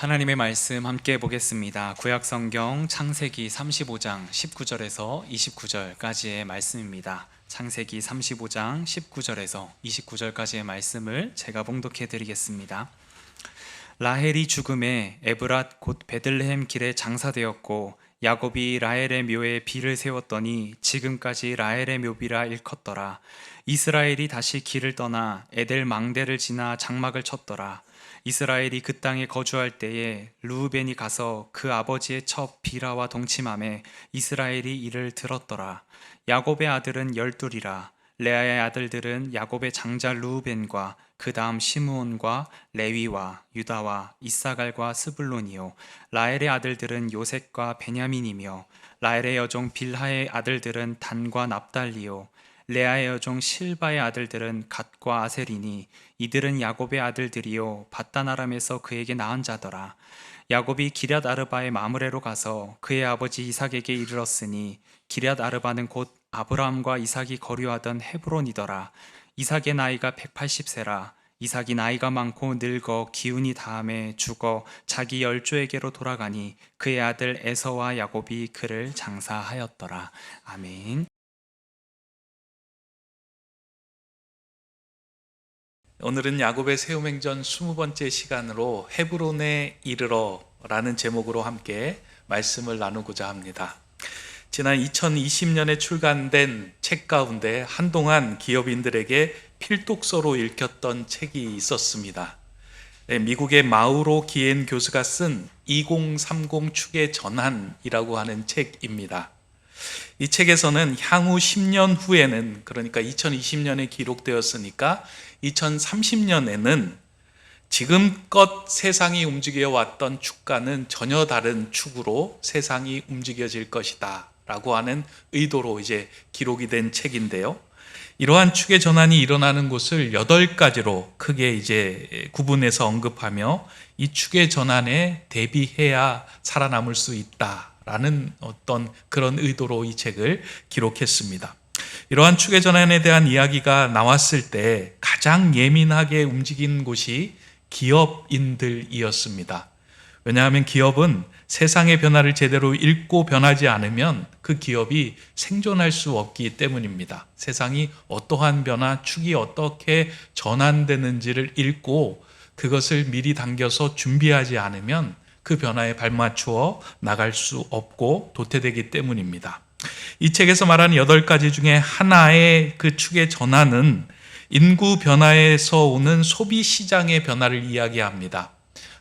하나님의 말씀 함께 보겠습니다. 구약성경 창세기 35장 19절에서 29절까지의 말씀입니다. 창세기 35장 19절에서 29절까지의 말씀을 제가 봉독해 드리겠습니다. 라헬이 죽음에 에브랏 곧 베들레헴 길에 장사되었고 야곱이 라헬의 묘에 비를 세웠더니 지금까지 라헬의 묘비라 일컫더라. 이스라엘이 다시 길을 떠나 에델 망대를 지나 장막을 쳤더라. 이스라엘이 그 땅에 거주할 때에 르우벤이 가서 그 아버지의 첩 비라와 동침하매 이스라엘이 이를 들었더라. 야곱의 아들은 12이라. 레아의 아들들은 야곱의 장자 르우벤과 그 다음 시므온과 레위와 유다와 이사갈과 스불론이요, 라헬의 아들들은 요셉과 베냐민이며 라헬의 여종 빌하의 아들들은 단과 납달리요, 레아의 여종 실바의 아들들은 갓과 아셀이니 이들은 야곱의 아들들이요 밧단 아람에서 그에게 낳은 자더라. 야곱이 기럇 아르바의 마므레로 가서 그의 아버지 이삭에게 이르렀으니 기럇 아르바는 곧 아브라함과 이삭이 거류하던 헤브론이더라. 이삭의 나이가 180세라. 이삭이 나이가 많고 늙어 기운이 다함에 죽어 자기 열조에게로 돌아가니 그의 아들 에서와 야곱이 그를 장사하였더라. 아멘. 오늘은 야곱의 세움행전 20번째 시간으로 헤브론에 이르러 라는 제목으로 함께 말씀을 나누고자 합니다. 지난 2020년에 출간된 책 가운데 한동안 기업인들에게 필독서로 읽혔던 책이 있었습니다. 미국의 마우로 기엔 교수가 쓴 2030 축의 전환이라고 하는 책입니다. 이 책에서는 향후 10년 후에는, 그러니까 2020년에 기록되었으니까 2030년에는 지금껏 세상이 움직여 왔던 축과는 전혀 다른 축으로 세상이 움직여질 것이다 라고 하는 의도로 이제 기록이 된 책인데요. 이러한 축의 전환이 일어나는 곳을 8가지로 크게 이제 구분해서 언급하며 이 축의 전환에 대비해야 살아남을 수 있다 라는 어떤 그런 의도로 이 책을 기록했습니다. 이러한 축의 전환에 대한 이야기가 나왔을 때 가장 예민하게 움직인 곳이 기업인들이었습니다. 왜냐하면 기업은 세상의 변화를 제대로 읽고 변하지 않으면 그 기업이 생존할 수 없기 때문입니다. 세상이 어떠한 변화, 축이 어떻게 전환되는지를 읽고 그것을 미리 당겨서 준비하지 않으면 그 변화에 발맞추어 나갈 수 없고 도태되기 때문입니다. 이 책에서 말하는 8가지 중에 하나의 그 축의 전환은 인구 변화에서 오는 소비 시장의 변화를 이야기합니다.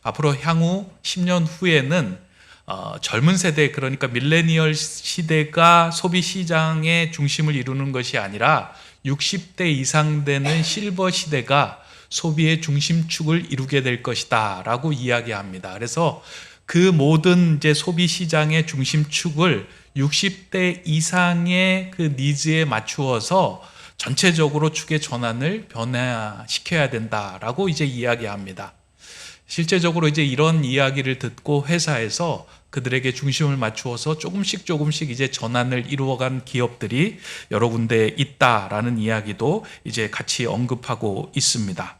앞으로 향후 10년 후에는 젊은 세대, 그러니까 밀레니얼 시대가 소비 시장의 중심을 이루는 것이 아니라 60대 이상 되는 실버 시대가 소비의 중심축을 이루게 될 것이다 라고 이야기합니다. 그래서 그 모든 이제 소비 시장의 중심축을 60대 이상의 그 니즈에 맞추어서 전체적으로 축의 전환을 변화시켜야 된다라고 이제 이야기합니다. 실제적으로 이제 이런 이야기를 듣고 회사에서 그들에게 중심을 맞추어서 조금씩 이제 전환을 이루어간 기업들이 여러 군데 있다라는 이야기도 이제 같이 언급하고 있습니다.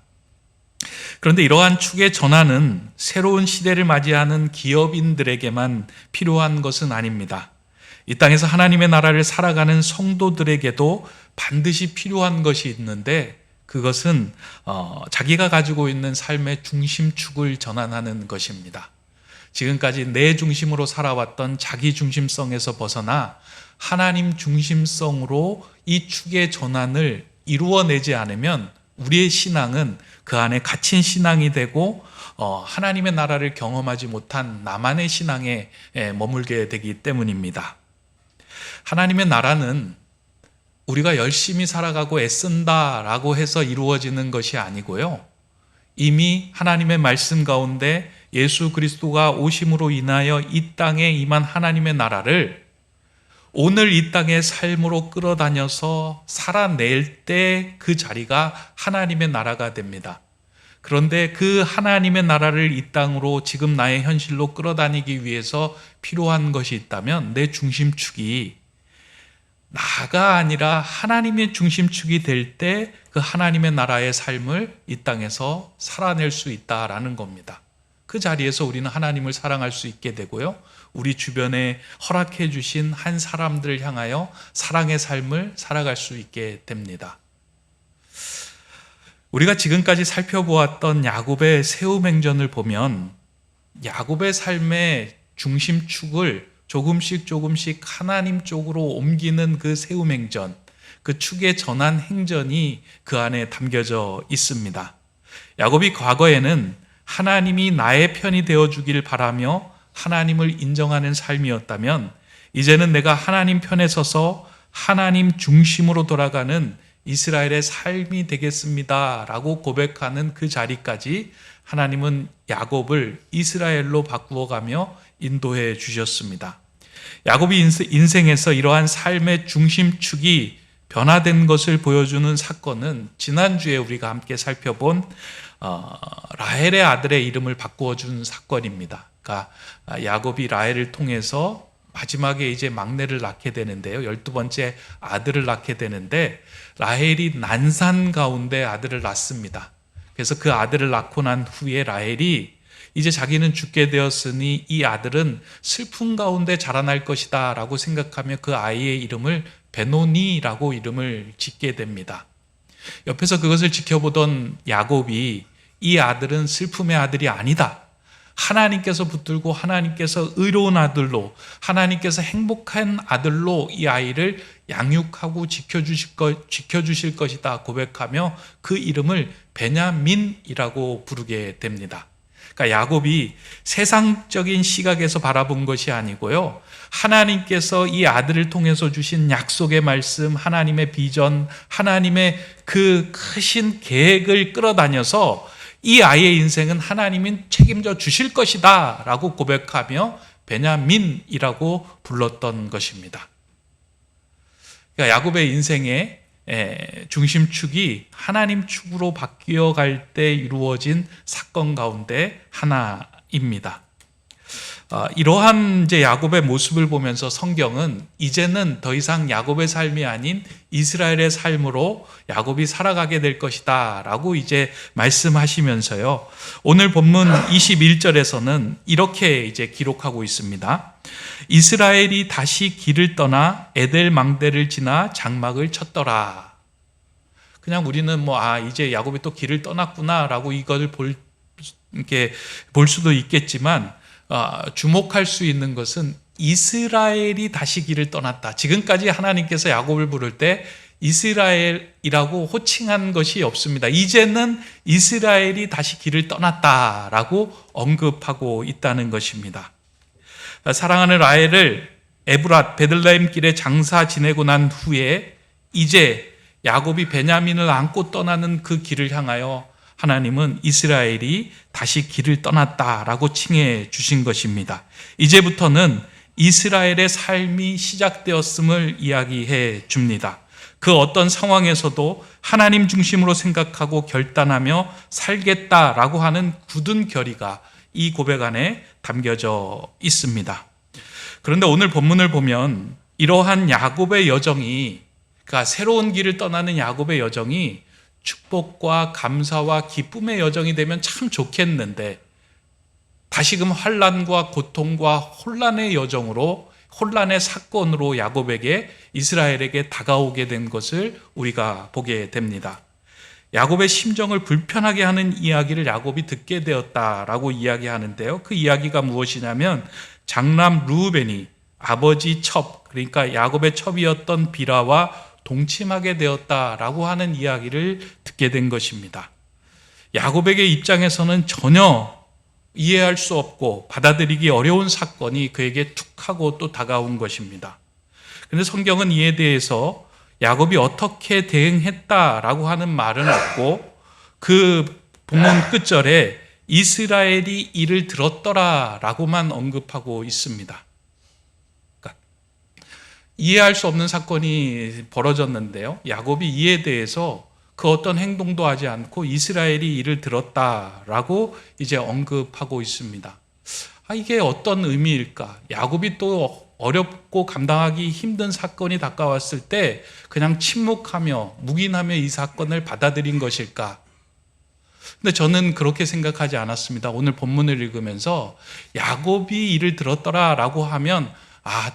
그런데 이러한 축의 전환은 새로운 시대를 맞이하는 기업인들에게만 필요한 것은 아닙니다. 이 땅에서 하나님의 나라를 살아가는 성도들에게도 반드시 필요한 것이 있는데 그것은 자기가 가지고 있는 삶의 중심축을 전환하는 것입니다. 지금까지 내 중심으로 살아왔던 자기 중심성에서 벗어나 하나님 중심성으로 이 축의 전환을 이루어내지 않으면 우리의 신앙은 그 안에 갇힌 신앙이 되고 하나님의 나라를 경험하지 못한 나만의 신앙에 머물게 되기 때문입니다. 하나님의 나라는 우리가 열심히 살아가고 애쓴다라고 해서 이루어지는 것이 아니고요. 이미 하나님의 말씀 가운데 예수 그리스도가 오심으로 인하여 이 땅에 임한 하나님의 나라를 오늘 이 땅의 삶으로 끌어다녀서 살아낼 때 그 자리가 하나님의 나라가 됩니다. 그런데 그 하나님의 나라를 이 땅으로 지금 나의 현실로 끌어다니기 위해서 필요한 것이 있다면 내 중심축이 나가 아니라 하나님의 중심축이 될 때 그 하나님의 나라의 삶을 이 땅에서 살아낼 수 있다라는 겁니다. 그 자리에서 우리는 하나님을 사랑할 수 있게 되고요. 우리 주변에 허락해 주신 한 사람들을 향하여 사랑의 삶을 살아갈 수 있게 됩니다. 우리가 지금까지 살펴보았던 야곱의 세움행전을 보면 야곱의 삶의 중심축을 조금씩 하나님 쪽으로 옮기는 그 세움행전, 그 축의 전환 행전이 그 안에 담겨져 있습니다. 야곱이 과거에는 하나님이 나의 편이 되어주길 바라며 하나님을 인정하는 삶이었다면 이제는 내가 하나님 편에 서서 하나님 중심으로 돌아가는 이스라엘의 삶이 되겠습니다 라고 고백하는 그 자리까지 하나님은 야곱을 이스라엘로 바꾸어가며 인도해 주셨습니다. 야곱이 인생에서 이러한 삶의 중심축이 변화된 것을 보여주는 사건은 지난주에 우리가 함께 살펴본 라헬의 아들의 이름을 바꾸어 준 사건입니다. 그러니까 야곱이 라헬을 통해서 마지막에 이제 막내를 낳게 되는데요. 12번째 아들을 낳게 되는데 라헬이 난산 가운데 아들을 낳습니다. 그래서 그 아들을 낳고 난 후에 라헬이 이제 자기는 죽게 되었으니 이 아들은 슬픔 가운데 자라날 것이다 라고 생각하며 그 아이의 이름을 베노니라고 이름을 짓게 됩니다. 옆에서 그것을 지켜보던 야곱이 이 아들은 슬픔의 아들이 아니다. 하나님께서 붙들고 하나님께서 의로운 아들로, 하나님께서 행복한 아들로 이 아이를 양육하고 지켜주실 것이다 고백하며 그 이름을 베냐민이라고 부르게 됩니다. 그러니까 야곱이 세상적인 시각에서 바라본 것이 아니고요, 하나님께서 이 아들을 통해서 주신 약속의 말씀, 하나님의 비전, 하나님의 그 크신 계획을 끌어다녀서 이 아이의 인생은 하나님이 책임져 주실 것이다 라고 고백하며 베냐민이라고 불렀던 것입니다. 그러니까 야곱의 인생의 중심축이 하나님 축으로 바뀌어 갈 때 이루어진 사건 가운데 하나입니다. 이러한 이제 야곱의 모습을 보면서 성경은 이제는 더 이상 야곱의 삶이 아닌 이스라엘의 삶으로 야곱이 살아가게 될 것이다 라고 이제 말씀하시면서요, 오늘 본문 21절에서는 이렇게 이제 기록하고 있습니다. 이스라엘이 다시 길을 떠나 에델 망대를 지나 장막을 쳤더라. 그냥 우리는 이제 야곱이 또 길을 떠났구나 라고 이것을 볼 수도 있겠지만 주목할 수 있는 것은 이스라엘이 다시 길을 떠났다. 지금까지 하나님께서 야곱을 부를 때 이스라엘이라고 호칭한 것이 없습니다. 이제는 이스라엘이 다시 길을 떠났다라고 언급하고 있다는 것입니다. 사랑하는 라헬을 에브랏 베들레헴 길에 장사 지내고 난 후에 이제 야곱이 베냐민을 안고 떠나는 그 길을 향하여 하나님은 이스라엘이 다시 길을 떠났다라고 칭해 주신 것입니다. 이제부터는 이스라엘의 삶이 시작되었음을 이야기해 줍니다. 그 어떤 상황에서도 하나님 중심으로 생각하고 결단하며 살겠다라고 하는 굳은 결의가 이 고백 안에 담겨져 있습니다. 그런데 오늘 본문을 보면 이러한 야곱의 여정이, 그러니까 새로운 길을 떠나는 야곱의 여정이 축복과 감사와 기쁨의 여정이 되면 참 좋겠는데 다시금 환난과 고통과 혼란의 여정으로, 혼란의 사건으로 야곱에게, 이스라엘에게 다가오게 된 것을 우리가 보게 됩니다. 야곱의 심정을 불편하게 하는 이야기를 야곱이 듣게 되었다라고 이야기하는데요, 그 이야기가 무엇이냐면 장남 르우벤이 아버지 첩, 그러니까 야곱의 첩이었던 비라와 동침하게 되었다라고 하는 이야기를 듣게 된 것입니다. 야곱에게 입장에서는 전혀 이해할 수 없고 받아들이기 어려운 사건이 그에게 툭 하고 또 다가온 것입니다. 그런데 성경은 이에 대해서 야곱이 어떻게 대응했다라고 하는 말은 없고 그 본문 끝절에 이스라엘이 이를 들었더라라고만 언급하고 있습니다. 그러니까 이해할 수 없는 사건이 벌어졌는데요, 야곱이 이에 대해서 그 어떤 행동도 하지 않고 이스라엘이 이를 들었다라고 이제 언급하고 있습니다. 이게 어떤 의미일까? 야곱이 또 어렵고 감당하기 힘든 사건이 다가왔을 때 그냥 침묵하며 묵인하며 이 사건을 받아들인 것일까? 근데 저는 그렇게 생각하지 않았습니다. 오늘 본문을 읽으면서 야곱이 이를 들었더라라고 하면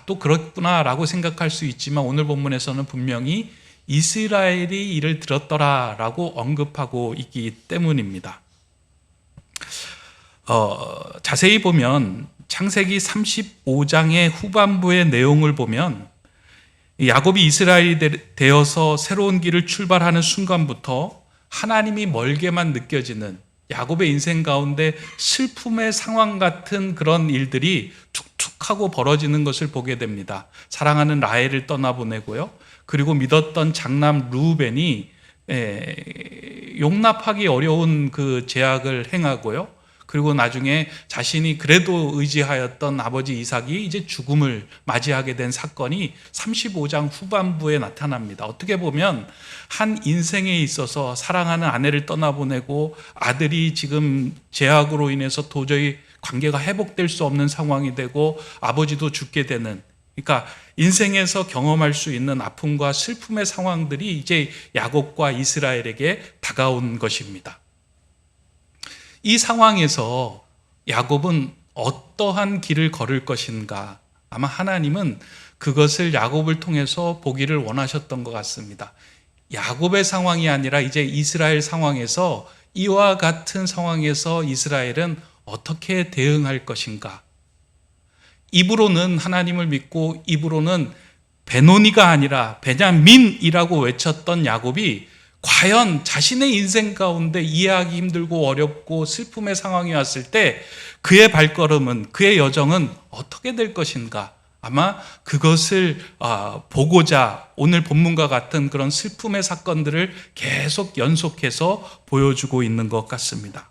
또 그렇구나라고 생각할 수 있지만 오늘 본문에서는 분명히 이스라엘이 이를 들었더라라고 언급하고 있기 때문입니다. 자세히 보면 창세기 35장의 후반부의 내용을 보면 야곱이 이스라엘이 되어서 새로운 길을 출발하는 순간부터 하나님이 멀게만 느껴지는 야곱의 인생 가운데 슬픔의 상황 같은 그런 일들이 툭툭하고 벌어지는 것을 보게 됩니다. 사랑하는 라헬을 떠나보내고요. 그리고 믿었던 장남 루벤이 용납하기 어려운 그 제약을 행하고요. 그리고 나중에 자신이 그래도 의지하였던 아버지 이삭이 이제 죽음을 맞이하게 된 사건이 35장 후반부에 나타납니다. 어떻게 보면 한 인생에 있어서 사랑하는 아내를 떠나보내고 아들이 지금 제약으로 인해서 도저히 관계가 회복될 수 없는 상황이 되고 아버지도 죽게 되는, 그러니까 인생에서 경험할 수 있는 아픔과 슬픔의 상황들이 이제 야곱과 이스라엘에게 다가온 것입니다. 이 상황에서 야곱은 어떠한 길을 걸을 것인가? 아마 하나님은 그것을 야곱을 통해서 보기를 원하셨던 것 같습니다. 야곱의 상황이 아니라 이제 이스라엘 상황에서 이와 같은 상황에서 이스라엘은 어떻게 대응할 것인가? 입으로는 하나님을 믿고 입으로는 베노니가 아니라 베냐민이라고 외쳤던 야곱이 과연 자신의 인생 가운데 이해하기 힘들고 어렵고 슬픔의 상황이 왔을 때 그의 발걸음은, 그의 여정은 어떻게 될 것인가? 아마 그것을 보고자 오늘 본문과 같은 그런 슬픔의 사건들을 계속 연속해서 보여주고 있는 것 같습니다.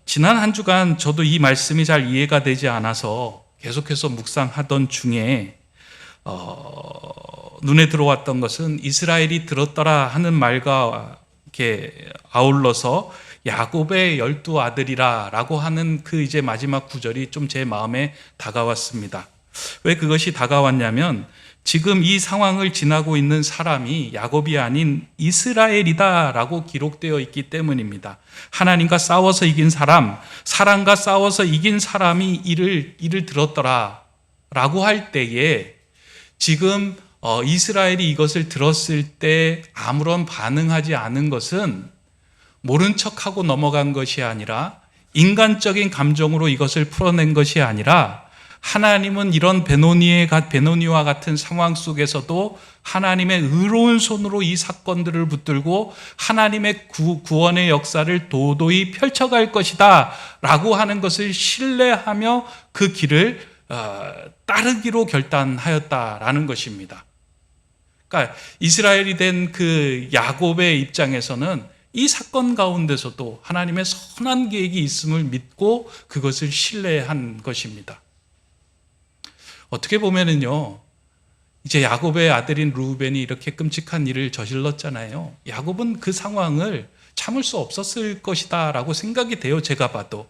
지난 한 주간 저도 이 말씀이 잘 이해가 되지 않아서 계속해서 묵상하던 중에 눈에 들어왔던 것은 이스라엘이 들었더라 하는 말과 이렇게 아울러서 야곱의 12 아들이라 라고 하는 그 이제 마지막 구절이 좀 제 마음에 다가왔습니다. 왜 그것이 다가왔냐면 지금 이 상황을 지나고 있는 사람이 야곱이 아닌 이스라엘이다 라고 기록되어 있기 때문입니다. 하나님과 싸워서 이긴 사람, 사람과 싸워서 이긴 사람이 이를 들었더라 라고 할 때에 지금 이스라엘이 이것을 들었을 때 아무런 반응하지 않은 것은 모른 척하고 넘어간 것이 아니라 인간적인 감정으로 이것을 풀어낸 것이 아니라 하나님은 이런 베노니와 같은 상황 속에서도 하나님의 의로운 손으로 이 사건들을 붙들고 하나님의 구원의 역사를 도도히 펼쳐갈 것이다 라고 하는 것을 신뢰하며 그 길을 따르기로 결단하였다라는 것입니다. 그러니까 이스라엘이 된 그 야곱의 입장에서는 이 사건 가운데서도 하나님의 선한 계획이 있음을 믿고 그것을 신뢰한 것입니다. 어떻게 보면은요, 이제 야곱의 아들인 루벤이 이렇게 끔찍한 일을 저질렀잖아요. 야곱은 그 상황을 참을 수 없었을 것이다 라고 생각이 돼요, 제가 봐도.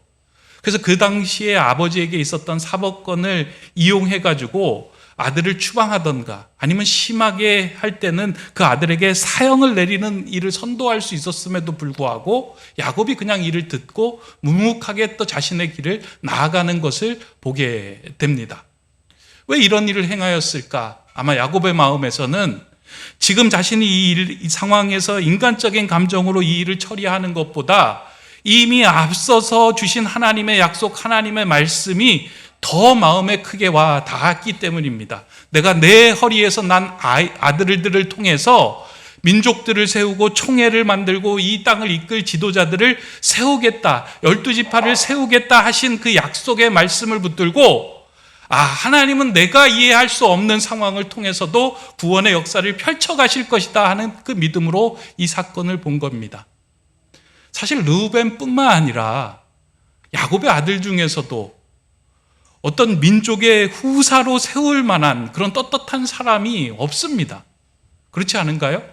그래서 그 당시에 아버지에게 있었던 사법권을 이용해가지고 아들을 추방하던가 아니면 심하게 할 때는 그 아들에게 사형을 내리는 일을 선도할 수 있었음에도 불구하고 야곱이 그냥 이를 듣고 묵묵하게 또 자신의 길을 나아가는 것을 보게 됩니다. 왜 이런 일을 행하였을까? 아마 야곱의 마음에서는 지금 자신이 이 상황에서 인간적인 감정으로 이 일을 처리하는 것보다 이미 앞서서 주신 하나님의 약속, 하나님의 말씀이 더 마음에 크게 와 닿았기 때문입니다. 내가 내 허리에서 난 아들들을 통해서 민족들을 세우고 총회를 만들고 이 땅을 이끌 지도자들을 세우겠다, 12지파를 세우겠다 하신 그 약속의 말씀을 붙들고 하나님은 내가 이해할 수 없는 상황을 통해서도 구원의 역사를 펼쳐가실 것이다 하는 그 믿음으로 이 사건을 본 겁니다. 사실 르우벤뿐만 아니라 야곱의 아들 중에서도 어떤 민족의 후사로 세울 만한 그런 떳떳한 사람이 없습니다. 그렇지 않은가요?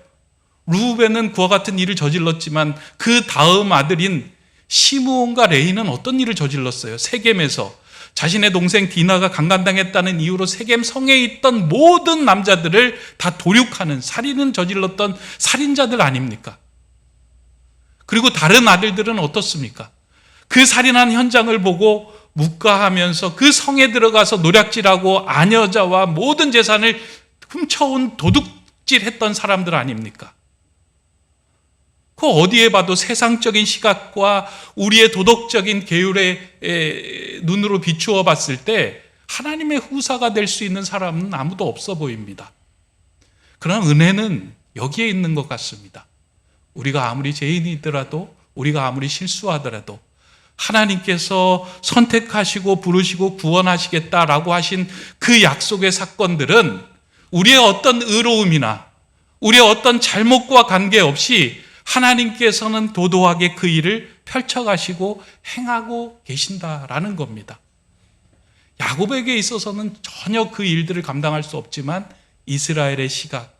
르우벤은 그와 같은 일을 저질렀지만 그 다음 아들인 시므온과 레이는 어떤 일을 저질렀어요? 세겜에서 자신의 동생 디나가 강간당했다는 이유로 세겜 성에 있던 모든 남자들을 다 도륙하는, 살인을 저질렀던 살인자들 아닙니까? 그리고 다른 아들들은 어떻습니까? 그 살인한 현장을 보고 묵과하면서 그 성에 들어가서 노략질하고 아녀자와 모든 재산을 훔쳐온 도둑질했던 사람들 아닙니까? 그 어디에 봐도 세상적인 시각과 우리의 도덕적인 계율의 눈으로 비추어 봤을 때 하나님의 후사가 될 수 있는 사람은 아무도 없어 보입니다. 그러나 은혜는 여기에 있는 것 같습니다. 우리가 아무리 죄인이더라도, 우리가 아무리 실수하더라도 하나님께서 선택하시고 부르시고 구원하시겠다라고 하신 그 약속의 사건들은 우리의 어떤 의로움이나 우리의 어떤 잘못과 관계없이 하나님께서는 도도하게 그 일을 펼쳐가시고 행하고 계신다라는 겁니다. 야곱에게 있어서는 전혀 그 일들을 감당할 수 없지만 이스라엘의 시각,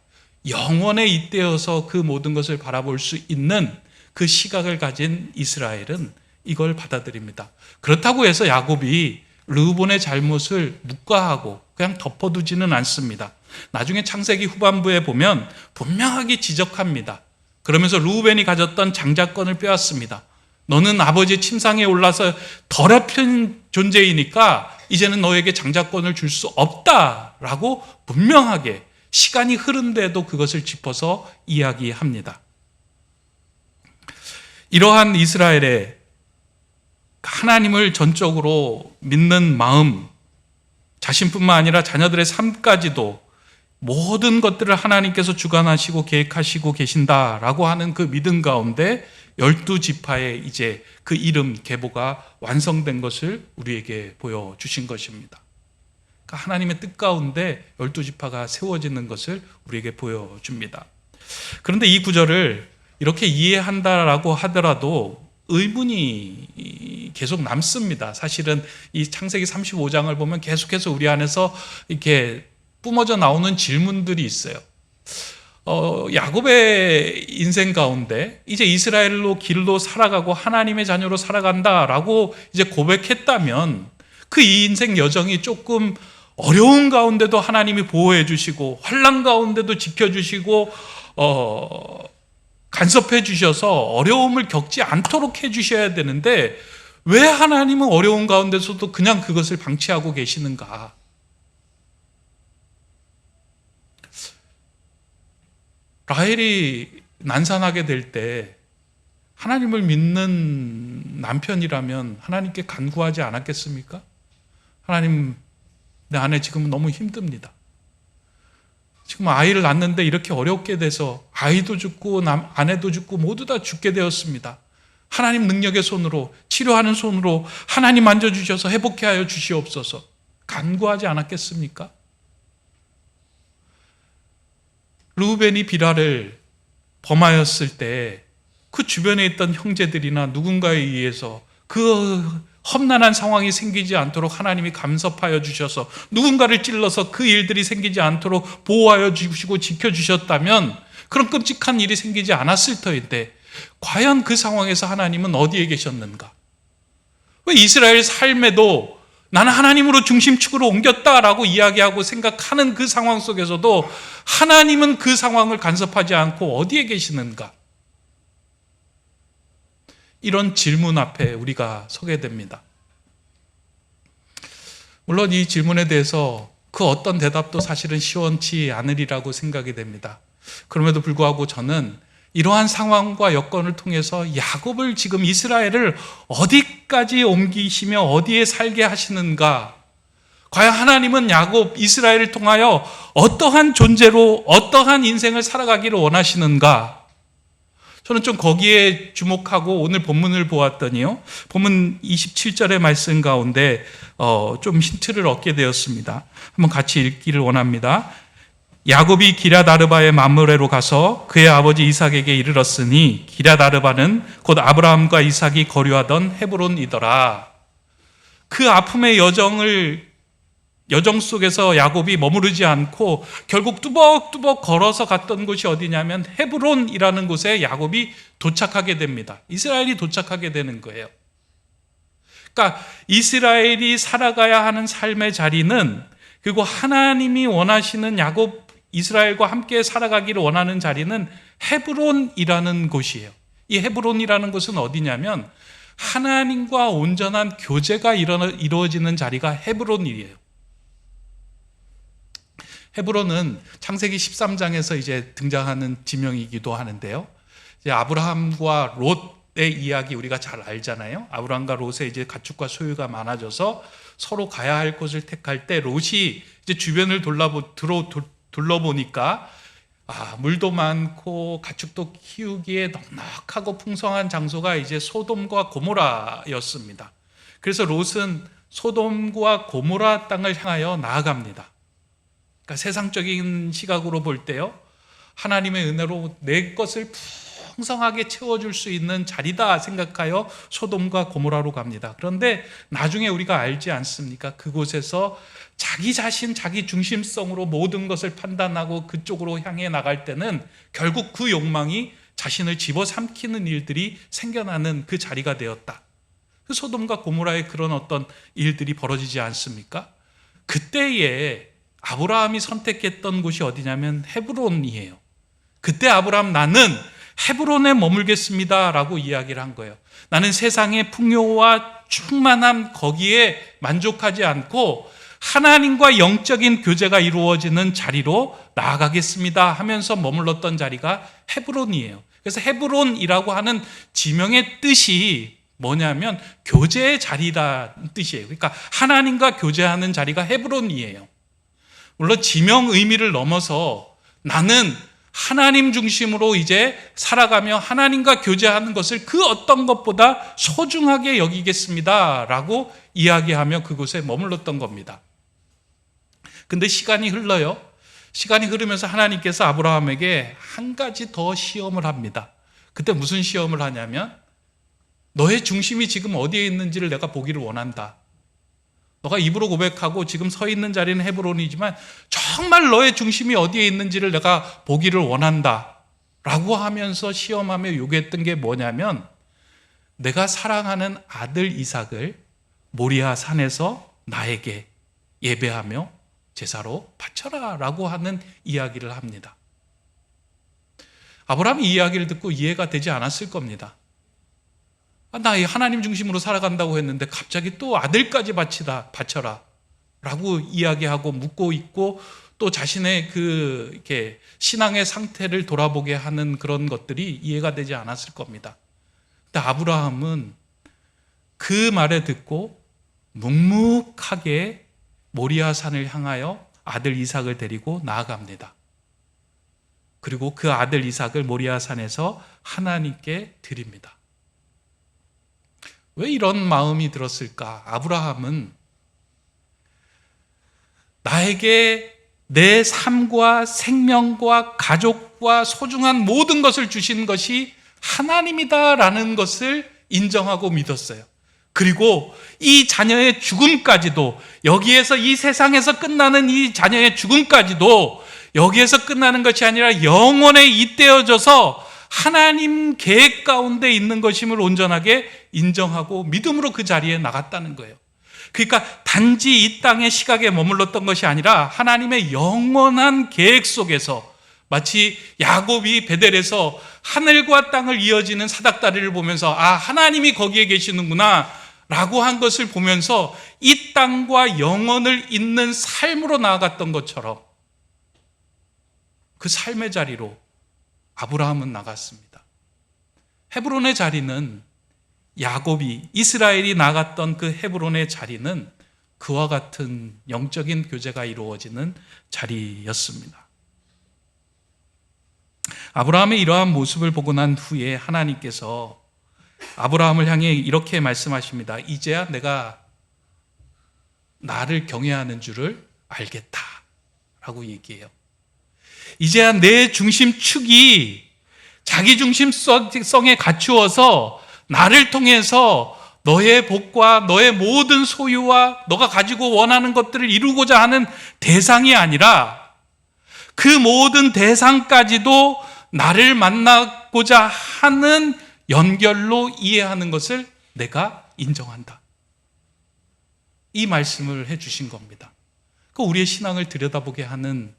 영원에 잇대어서 그 모든 것을 바라볼 수 있는 그 시각을 가진 이스라엘은 이걸 받아들입니다. 그렇다고 해서 야곱이 르우본의 잘못을 묵과하고 그냥 덮어두지는 않습니다. 나중에 창세기 후반부에 보면 분명하게 지적합니다. 그러면서 르우벤이 가졌던 장자권을 빼앗습니다. 너는 아버지의 침상에 올라서 더럽힌 존재이니까 이제는 너에게 장자권을 줄 수 없다라고 분명하게 시간이 흐른데도 그것을 짚어서 이야기합니다. 이러한 이스라엘의 하나님을 전적으로 믿는 마음, 자신뿐만 아니라 자녀들의 삶까지도 모든 것들을 하나님께서 주관하시고 계획하시고 계신다라고 하는 그 믿음 가운데 12지파의 이제 그 이름 계보가 완성된 것을 우리에게 보여주신 것입니다. 그러니까 하나님의 뜻 가운데 12지파가 세워지는 것을 우리에게 보여줍니다. 그런데 이 구절을 이렇게 이해한다라고 하더라도 의문이 계속 남습니다. 사실은 이 창세기 35장을 보면 계속해서 우리 안에서 이렇게 뿜어져 나오는 질문들이 있어요. 야곱의 인생 가운데 이제 이스라엘로 길로 살아가고 하나님의 자녀로 살아간다라고 이제 고백했다면 그 인생 여정이 조금 어려운 가운데도 하나님이 보호해 주시고 환난 가운데도 지켜주시고 간섭해 주셔서 어려움을 겪지 않도록 해 주셔야 되는데 왜 하나님은 어려운 가운데서도 그냥 그것을 방치하고 계시는가? 라헬이 난산하게 될 때 하나님을 믿는 남편이라면 하나님께 간구하지 않았겠습니까? 하나님, 내 아내 지금 너무 힘듭니다. 지금 아이를 낳는데 이렇게 어렵게 돼서 아이도 죽고 아내도 죽고 모두 다 죽게 되었습니다. 하나님 능력의 손으로, 치료하는 손으로 하나님 만져주셔서 회복해 하여 주시옵소서. 간구하지 않았겠습니까? 르우벤이 비라를 범하였을 때 그 주변에 있던 형제들이나 누군가에 의해서 그 험난한 상황이 생기지 않도록 하나님이 간섭하여 주셔서 누군가를 찔러서 그 일들이 생기지 않도록 보호하여 주시고 지켜주셨다면 그런 끔찍한 일이 생기지 않았을 터인데 과연 그 상황에서 하나님은 어디에 계셨는가? 왜 이스라엘 삶에도 나는 하나님으로 중심축으로 옮겼다라고 이야기하고 생각하는 그 상황 속에서도 하나님은 그 상황을 간섭하지 않고 어디에 계시는가? 이런 질문 앞에 우리가 서게 됩니다. 물론 이 질문에 대해서 그 어떤 대답도 사실은 시원치 않으리라고 생각이 됩니다. 그럼에도 불구하고 저는 이러한 상황과 여건을 통해서 야곱을 지금 이스라엘을 어디까지 옮기시며 어디에 살게 하시는가? 과연 하나님은 야곱, 이스라엘을 통하여 어떠한 존재로 어떠한 인생을 살아가기를 원하시는가? 저는 좀 거기에 주목하고 오늘 본문을 보았더니요. 본문 27절의 말씀 가운데 좀 힌트를 얻게 되었습니다. 한번 같이 읽기를 원합니다. 야곱이 기럇아르바의 mamre로 가서 그의 아버지 이삭에게 이르렀으니 기럇아르바는 곧 아브라함과 이삭이 거류하던 헤브론이더라. 그 아픔의 여정 속에서 야곱이 머무르지 않고 결국 뚜벅뚜벅 걸어서 갔던 곳이 어디냐면 헤브론이라는 곳에 야곱이 도착하게 됩니다. 이스라엘이 도착하게 되는 거예요. 그러니까 이스라엘이 살아가야 하는 삶의 자리는, 그리고 하나님이 원하시는 야곱 이스라엘과 함께 살아가기를 원하는 자리는 헤브론이라는 곳이에요. 이 헤브론이라는 곳은 어디냐면 하나님과 온전한 교제가 이루어지는 자리가 헤브론이에요. 헤브론은 창세기 13장에서 이제 등장하는 지명이기도 하는데요. 이제 아브라함과 롯의 이야기 우리가 잘 알잖아요. 아브라함과 롯의 이제 가축과 소유가 많아져서 서로 가야 할 곳을 택할 때 롯이 이제 주변을 둘러보니까 물도 많고 가축도 키우기에 넉넉하고 풍성한 장소가 이제 소돔과 고모라였습니다. 그래서 롯은 소돔과 고모라 땅을 향하여 나아갑니다. 그러니까 세상적인 시각으로 볼 때요, 하나님의 은혜로 내 것을 풍성하게 채워줄 수 있는 자리다 생각하여 소돔과 고모라로 갑니다. 그런데 나중에 우리가 알지 않습니까? 그곳에서 자기 자신, 자기 중심성으로 모든 것을 판단하고 그쪽으로 향해 나갈 때는 결국 그 욕망이 자신을 집어삼키는 일들이 생겨나는 그 자리가 되었다. 그 소돔과 고모라의 그런 어떤 일들이 벌어지지 않습니까? 그때에 아브라함이 선택했던 곳이 어디냐면 헤브론이에요. 그때 아브라함, 나는 헤브론에 머물겠습니다 라고 이야기를 한 거예요. 나는 세상의 풍요와 충만함 거기에 만족하지 않고 하나님과 영적인 교제가 이루어지는 자리로 나아가겠습니다 하면서 머물렀던 자리가 헤브론이에요. 그래서 헤브론이라고 하는 지명의 뜻이 뭐냐면 교제의 자리라는 뜻이에요. 그러니까 하나님과 교제하는 자리가 헤브론이에요. 물론 지명 의미를 넘어서 나는 하나님 중심으로 이제 살아가며 하나님과 교제하는 것을 그 어떤 것보다 소중하게 여기겠습니다 라고 이야기하며 그곳에 머물렀던 겁니다. 근데 시간이 흘러요. 시간이 흐르면서 하나님께서 아브라함에게 한 가지 더 시험을 합니다. 그때 무슨 시험을 하냐면 너의 중심이 지금 어디에 있는지를 내가 보기를 원한다. 너가 입으로 고백하고 지금 서 있는 자리는 헤브론이지만 정말 너의 중심이 어디에 있는지를 내가 보기를 원한다 라고 하면서 시험하며 요구했던 게 뭐냐면 내가 사랑하는 아들 이삭을 모리아 산에서 나에게 예배하며 제사로 바쳐라 라고 하는 이야기를 합니다. 아브라함이 이 이야기를 듣고 이해가 되지 않았을 겁니다. 나 하나님 중심으로 살아간다고 했는데 갑자기 또 아들까지 바쳐라 라고 이야기하고 묻고 있고 또 자신의 이렇게 신앙의 상태를 돌아보게 하는 그런 것들이 이해가 되지 않았을 겁니다. 근데 아브라함은 그 말을 듣고 묵묵하게 모리아 산을 향하여 아들 이삭을 데리고 나아갑니다. 그리고 그 아들 이삭을 모리아 산에서 하나님께 드립니다. 왜 이런 마음이 들었을까? 아브라함은 나에게 내 삶과 생명과 가족과 소중한 모든 것을 주신 것이 하나님이다라는 것을 인정하고 믿었어요. 그리고 이 자녀의 죽음까지도, 여기에서 이 세상에서 끝나는 이 자녀의 죽음까지도 여기에서 끝나는 것이 아니라 영원에 잇대어져서 하나님 계획 가운데 있는 것임을 온전하게 인정하고 믿음으로 그 자리에 나갔다는 거예요. 그러니까 단지 이 땅의 시각에 머물렀던 것이 아니라 하나님의 영원한 계획 속에서 마치 야곱이 베델에서 하늘과 땅을 이어지는 사닥다리를 보면서 하나님이 거기에 계시는구나 라고 한 것을 보면서 이 땅과 영원을 잇는 삶으로 나아갔던 것처럼 그 삶의 자리로 아브라함은 나갔습니다. 헤브론의 자리는 야곱이, 이스라엘이 나갔던 그 헤브론의 자리는 그와 같은 영적인 교제가 이루어지는 자리였습니다. 아브라함의 이러한 모습을 보고 난 후에 하나님께서 아브라함을 향해 이렇게 말씀하십니다. 이제야 내가 나를 경외하는 줄을 알겠다 라고 얘기해요. 이제야 내 중심축이 자기 중심성에 갖추어서 나를 통해서 너의 복과 너의 모든 소유와 너가 가지고 원하는 것들을 이루고자 하는 대상이 아니라 그 모든 대상까지도 나를 만나고자 하는 연결로 이해하는 것을 내가 인정한다. 이 말씀을 해주신 겁니다. 그 우리의 신앙을 들여다보게 하는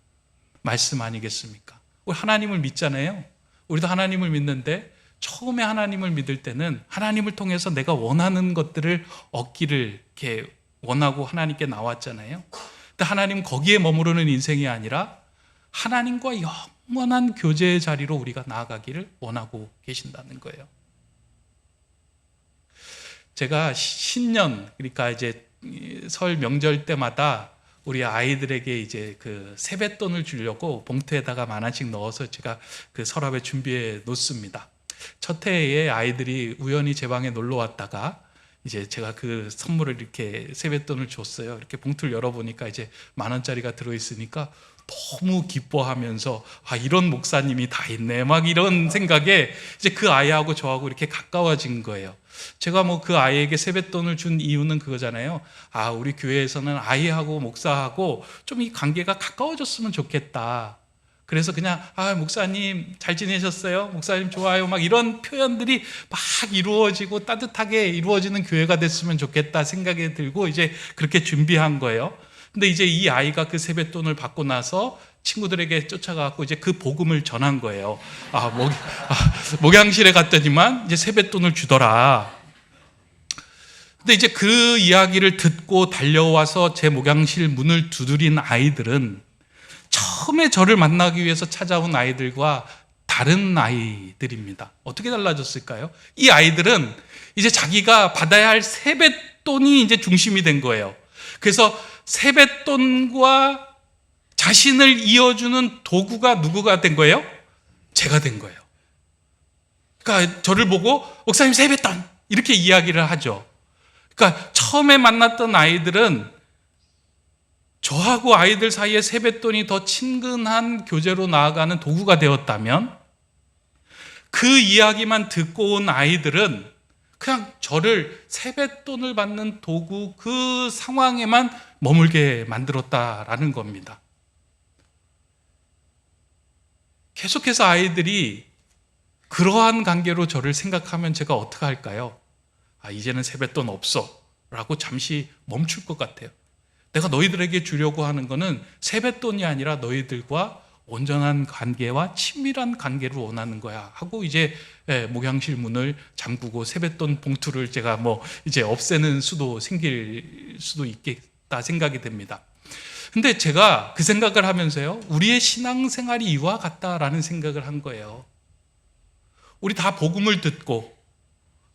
말씀 아니겠습니까? 우리 하나님을 믿잖아요. 우리도 하나님을 믿는데 처음에 하나님을 믿을 때는 하나님을 통해서 내가 원하는 것들을 얻기를 이렇게 원하고 하나님께 나왔잖아요. 근데 하나님 거기에 머무르는 인생이 아니라 하나님과 영원한 교제의 자리로 우리가 나아가기를 원하고 계신다는 거예요. 제가 신년, 그러니까 이제 설 명절 때마다 우리 아이들에게 이제 그 세뱃돈을 주려고 봉투에다가 10,000원씩 넣어서 제가 그 서랍에 준비해 놓습니다. 첫 해에 아이들이 우연히 제 방에 놀러 왔다가 이제 제가 그 선물을 이렇게 세뱃돈을 줬어요. 이렇게 봉투를 열어보니까 이제 10,000원짜리가 들어있으니까 너무 기뻐하면서 이런 목사님이 다 있네 막 이런 생각에 이제 그 아이하고 저하고 이렇게 가까워진 거예요. 제가 뭐 그 아이에게 세뱃돈을 준 이유는 그거잖아요. 우리 교회에서는 아이하고 목사하고 좀 이 관계가 가까워졌으면 좋겠다. 그래서 그냥 목사님 잘 지내셨어요? 목사님 좋아요. 막 이런 표현들이 막 이루어지고 따뜻하게 이루어지는 교회가 됐으면 좋겠다 생각이 들고 이제 그렇게 준비한 거예요. 근데 이제 이 아이가 그 세뱃돈을 받고 나서 친구들에게 쫓아가고 이제 그 복음을 전한 거예요. 목양실에 갔더니만 이제 세뱃돈을 주더라. 근데 이제 그 이야기를 듣고 달려와서 제 목양실 문을 두드린 아이들은 처음에 저를 만나기 위해서 찾아온 아이들과 다른 아이들입니다. 어떻게 달라졌을까요? 이 아이들은 이제 자기가 받아야 할 세뱃돈이 이제 중심이 된 거예요. 그래서 세뱃돈과 자신을 이어주는 도구가 누구가 된 거예요? 제가 된 거예요. 그러니까 저를 보고 목사님 세뱃돈 이렇게 이야기를 하죠. 그러니까 처음에 만났던 아이들은 저하고 아이들 사이에 세뱃돈이 더 친근한 교제로 나아가는 도구가 되었다면 그 이야기만 듣고 온 아이들은 그냥 저를 세뱃돈을 받는 도구 그 상황에만 머물게 만들었다라는 겁니다. 계속해서 아이들이 그러한 관계로 저를 생각하면 제가 어떻게 할까요? 이제는 세뱃돈 없어 라고 잠시 멈출 것 같아요. 내가 너희들에게 주려고 하는 거는 세뱃돈이 아니라 너희들과 온전한 관계와 친밀한 관계를 원하는 거야 하고 이제 목양실 문을 잠그고 세뱃돈 봉투를 제가 이제 없애는 수도 생길 수도 있겠다 생각이 됩니다. 근데 제가 그 생각을 하면서요, 우리의 신앙생활이 이와 같다라는 생각을 한 거예요. 우리 다 복음을 듣고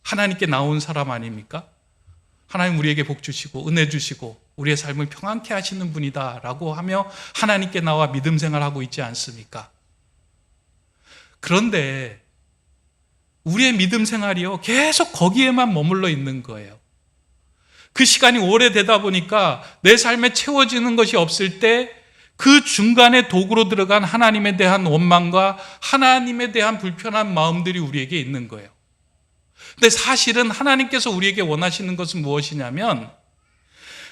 하나님께 나온 사람 아닙니까? 하나님 우리에게 복 주시고 은혜 주시고 우리의 삶을 평안케 하시는 분이다라고 하며 하나님께 나와 믿음 생활하고 있지 않습니까? 그런데 우리의 믿음 생활이요, 계속 거기에만 머물러 있는 거예요. 그 시간이 오래되다 보니까 내 삶에 채워지는 것이 없을 때 그 중간에 도구로 들어간 하나님에 대한 원망과 하나님에 대한 불편한 마음들이 우리에게 있는 거예요. 근데 사실은 하나님께서 우리에게 원하시는 것은 무엇이냐면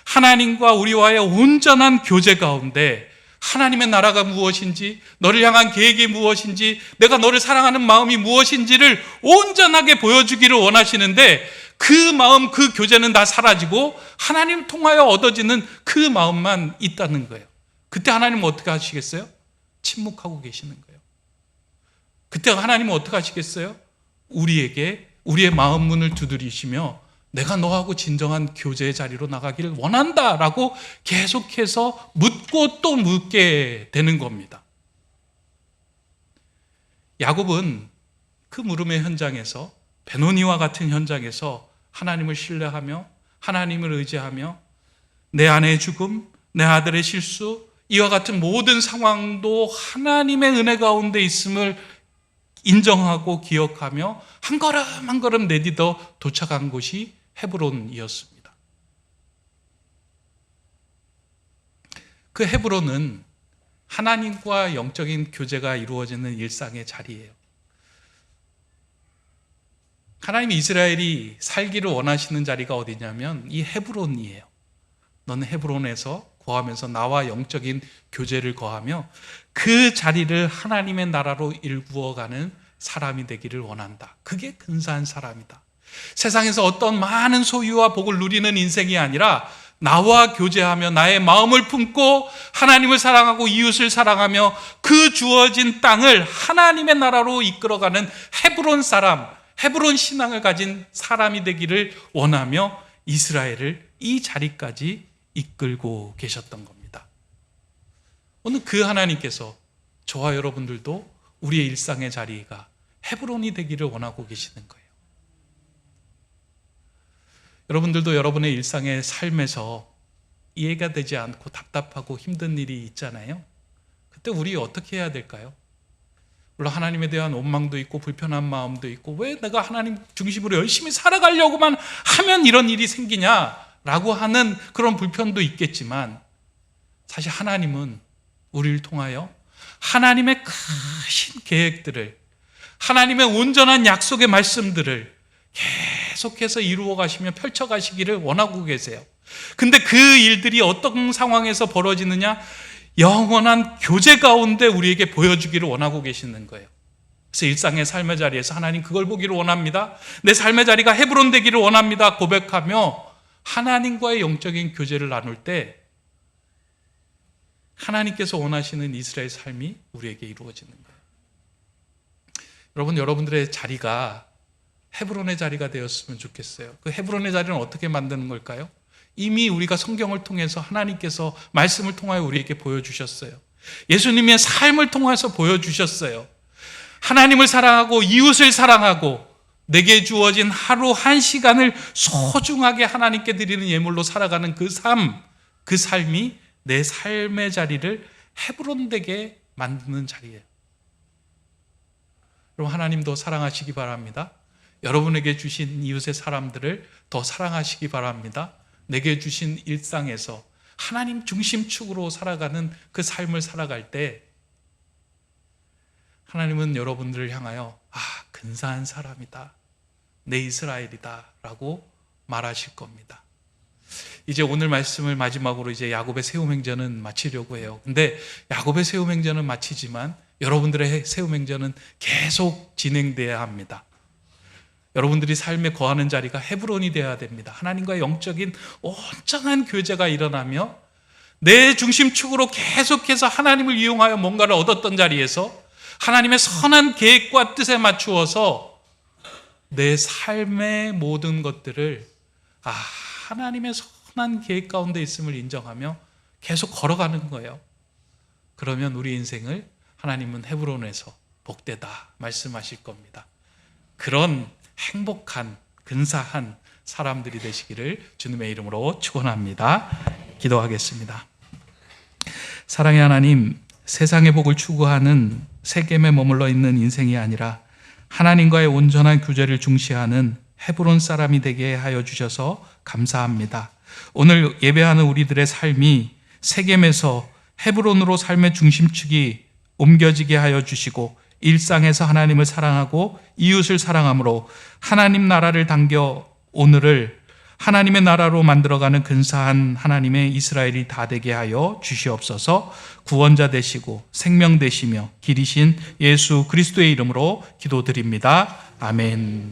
하나님과 우리와의 온전한 교제 가운데 하나님의 나라가 무엇인지, 너를 향한 계획이 무엇인지, 내가 너를 사랑하는 마음이 무엇인지를 온전하게 보여주기를 원하시는데 그 마음, 그 교제는 다 사라지고 하나님 통하여 얻어지는 그 마음만 있다는 거예요. 그때 하나님은 어떻게 하시겠어요? 침묵하고 계시는 거예요. 그때 하나님은 어떻게 하시겠어요? 우리에게 우리의 마음 문을 두드리시며 내가 너하고 진정한 교제의 자리로 나가기를 원한다라고 계속해서 묻고 또 묻게 되는 겁니다. 야곱은 그 물음의 현장에서, 베노니와 같은 현장에서 하나님을 신뢰하며 하나님을 의지하며 내 아내의 죽음, 내 아들의 실수, 이와 같은 모든 상황도 하나님의 은혜 가운데 있음을 인정하고 기억하며 한 걸음 한 걸음 내딛어 도착한 곳이 헤브론이었습니다. 그 헤브론은 하나님과 영적인 교제가 이루어지는 일상의 자리예요. 하나님이 이스라엘이 살기를 원하시는 자리가 어디냐면 이 헤브론이에요. 너는 헤브론에서 거하면서 나와 영적인 교제를 거하며 그 자리를 하나님의 나라로 일구어가는 사람이 되기를 원한다. 그게 근사한 사람이다. 세상에서 어떤 많은 소유와 복을 누리는 인생이 아니라 나와 교제하며 나의 마음을 품고 하나님을 사랑하고 이웃을 사랑하며 그 주어진 땅을 하나님의 나라로 이끌어가는 헤브론 사람, 헤브론 신앙을 가진 사람이 되기를 원하며 이스라엘을 이 자리까지 이끌고 계셨던 겁니다. 오늘 그 하나님께서 저와 여러분들도 우리의 일상의 자리가 헤브론이 되기를 원하고 계시는 거예요. 여러분들도 여러분의 일상의 삶에서 이해가 되지 않고 답답하고 힘든 일이 있잖아요. 그때 우리 어떻게 해야 될까요? 물론 하나님에 대한 원망도 있고 불편한 마음도 있고 왜 내가 하나님 중심으로 열심히 살아가려고만 하면 이런 일이 생기냐라고 하는 그런 불편도 있겠지만 사실 하나님은 우리를 통하여 하나님의 크신 계획들을, 하나님의 온전한 약속의 말씀들을 계속해서 이루어 가시며 펼쳐 가시기를 원하고 계세요. 근데 그 일들이 어떤 상황에서 벌어지느냐? 영원한 교제 가운데 우리에게 보여주기를 원하고 계시는 거예요. 그래서 일상의 삶의 자리에서 하나님 그걸 보기를 원합니다. 내 삶의 자리가 헤브론 되기를 원합니다. 고백하며 하나님과의 영적인 교제를 나눌 때 하나님께서 원하시는 이스라엘 삶이 우리에게 이루어지는 거예요. 여러분, 여러분들의 자리가 헤브론의 자리가 되었으면 좋겠어요. 그 헤브론의 자리는 어떻게 만드는 걸까요? 이미 우리가 성경을 통해서 하나님께서 말씀을 통하여 우리에게 보여주셨어요. 예수님의 삶을 통해서 보여주셨어요. 하나님을 사랑하고 이웃을 사랑하고 내게 주어진 하루 한 시간을 소중하게 하나님께 드리는 예물로 살아가는 그 삶이 내 삶의 자리를 헤브론 되게 만드는 자리예요. 여러분, 하나님도 사랑하시기 바랍니다. 여러분에게 주신 이웃의 사람들을 더 사랑하시기 바랍니다. 내게 주신 일상에서 하나님 중심축으로 살아가는 그 삶을 살아갈 때 하나님은 여러분들을 향하여 근사한 사람이다, 내 이스라엘이다 라고 말하실 겁니다. 이제 오늘 말씀을 마지막으로 이제 야곱의 세움행전은 마치려고 해요. 근데 야곱의 세움행전은 마치지만 여러분들의 세움행전은 계속 진행돼야 합니다. 여러분들이 삶에 거하는 자리가 헤브론이 되어야 됩니다. 하나님과의 영적인 온전한 교제가 일어나며 내 중심축으로 계속해서 하나님을 이용하여 뭔가를 얻었던 자리에서 하나님의 선한 계획과 뜻에 맞추어서 내 삶의 모든 것들을 하나님의 선한 계획 가운데 있음을 인정하며 계속 걸어가는 거예요. 그러면 우리 인생을 하나님은 헤브론에서 복되다 말씀하실 겁니다. 그런 행복한 근사한 사람들이 되시기를 주님의 이름으로 축원합니다. 기도하겠습니다. 사랑의 하나님, 세상의 복을 추구하는 세겜에 머물러 있는 인생이 아니라 하나님과의 온전한 교제를 중시하는 헤브론 사람이 되게 하여 주셔서 감사합니다. 오늘 예배하는 우리들의 삶이 세겜에서 헤브론으로 삶의 중심축이 옮겨지게 하여 주시고 일상에서 하나님을 사랑하고 이웃을 사랑함으로 하나님 나라를 당겨 오늘을 하나님의 나라로 만들어가는 근사한 하나님의 이스라엘이 다 되게 하여 주시옵소서. 구원자 되시고 생명 되시며 길이신 예수 그리스도의 이름으로 기도드립니다. 아멘.